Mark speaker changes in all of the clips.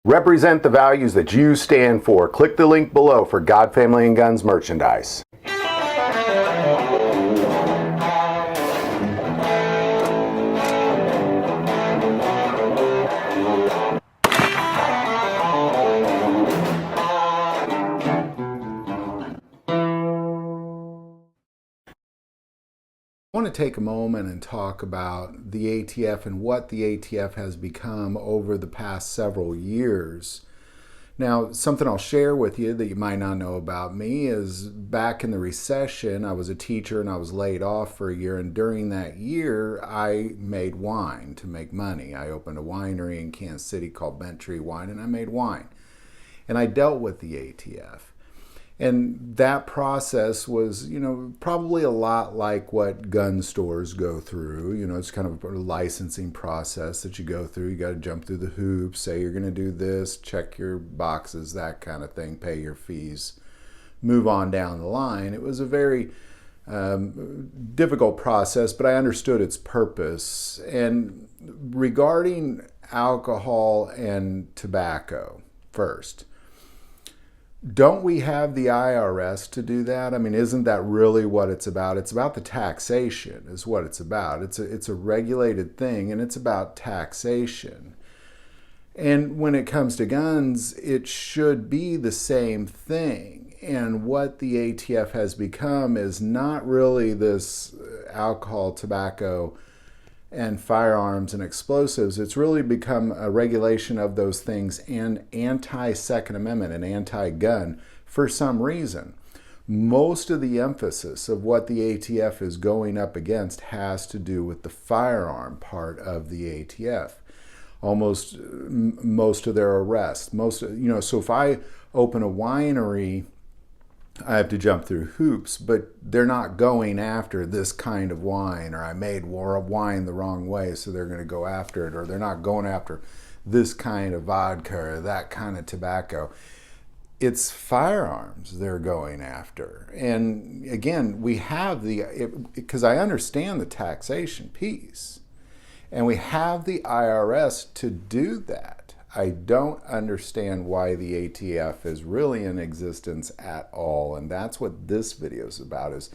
Speaker 1: Represent the values that you stand for. Click the link below for God, Family, and Guns merchandise. I want to take a moment and talk about the ATF and what the ATF has become over the past several years. Now, something I'll share with you that you might not know about me is back in the recession, I was a teacher and I was laid off for a year, and during that year, I made wine to make money. I opened a winery in Kansas City called Bent Tree Wine, and I made wine. And I dealt with the ATF. And that process was, probably a lot like what gun stores go through. It's kind of a licensing process that you go through. You got to jump through the hoops, say you're going to do this, check your boxes, that kind of thing, pay your fees, move on down the line. It was a very difficult process, but I understood its purpose. And regarding alcohol and tobacco, first, don't we have the IRS to do that? I mean, isn't that really what it's about? It's about the taxation is what it's about. It's a regulated thing, and it's about taxation. And when it comes to guns, it should be the same thing. And what the ATF has become is not really this alcohol, tobacco, and firearms and explosives. It's really become a regulation of those things and anti-Second Amendment and anti-gun for some reason. Most of the emphasis of what the ATF is going up against has to do with the firearm part of the ATF. Almost most of their arrests. So if I open a winery, I have to jump through hoops, but they're not going after this kind of wine, or I made wine the wrong way, so they're going to go after it, or they're not going after this kind of vodka or that kind of tobacco. It's firearms they're going after. And again, we have because I understand the taxation piece, and we have the IRS to do that. I don't understand why the ATF is really in existence at all, and that's what this video is about, is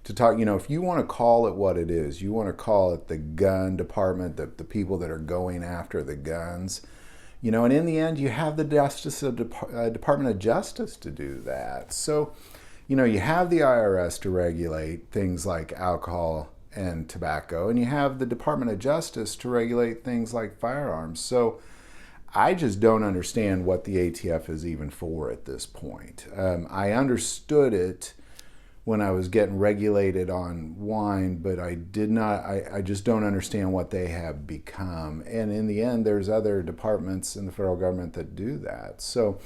Speaker 1: to talk, if you want to call it what it is, you want to call it the gun department, the people that are going after the guns, and in the end, you have the Department of Justice to do that. So, you have the IRS to regulate things like alcohol and tobacco, and you have the Department of Justice to regulate things like firearms. So I just don't understand what the ATF is even for at this point. I understood it when I was getting regulated on wine, but I just don't understand what they have become. And in the end, there's other departments in the federal government that do that. So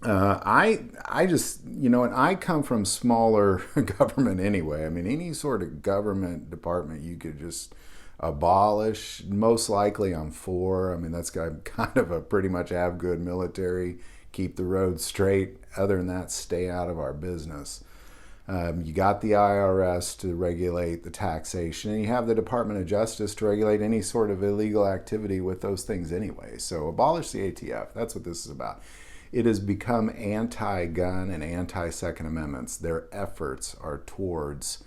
Speaker 1: I just, and I come from smaller government anyway. I mean, any sort of government department you could just abolish. Most likely I'm for. I mean, that's kind of a pretty much have good military, keep the roads straight. Other than that, stay out of our business. You got the IRS to regulate the taxation, and you have the Department of Justice to regulate any sort of illegal activity with those things anyway. So abolish the ATF. That's what this is about. It has become anti-gun and anti-Second Amendments. Their efforts are towards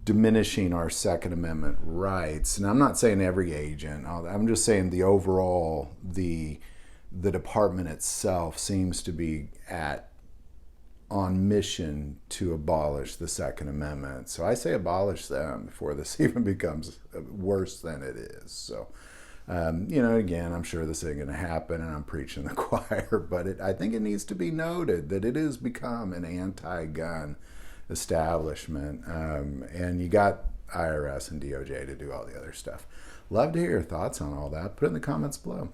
Speaker 1: diminishing our Second Amendment rights. And I'm not saying every agent, I'm just saying the overall, the department itself seems to be on mission to abolish the Second Amendment. So I say abolish them before this even becomes worse than it is. So, again, I'm sure this isn't going to happen, and I'm preaching the choir, but I think it needs to be noted that it has become an anti-gun establishment, and you got IRS and DOJ to do all the other stuff. Love to hear your thoughts on all that. Put it in the comments below.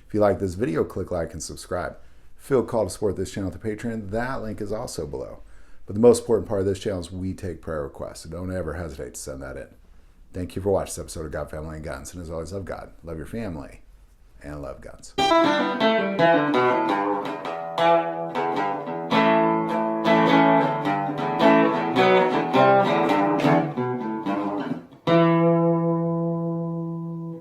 Speaker 1: If you like this video, click like and subscribe. Feel called to support this channel through Patreon. That link is also below. But the most important part of this channel is we take prayer requests, so don't ever hesitate to send that in. Thank you for watching this episode of God, Family, and Guns. And as always, love God, love your family, and love guns.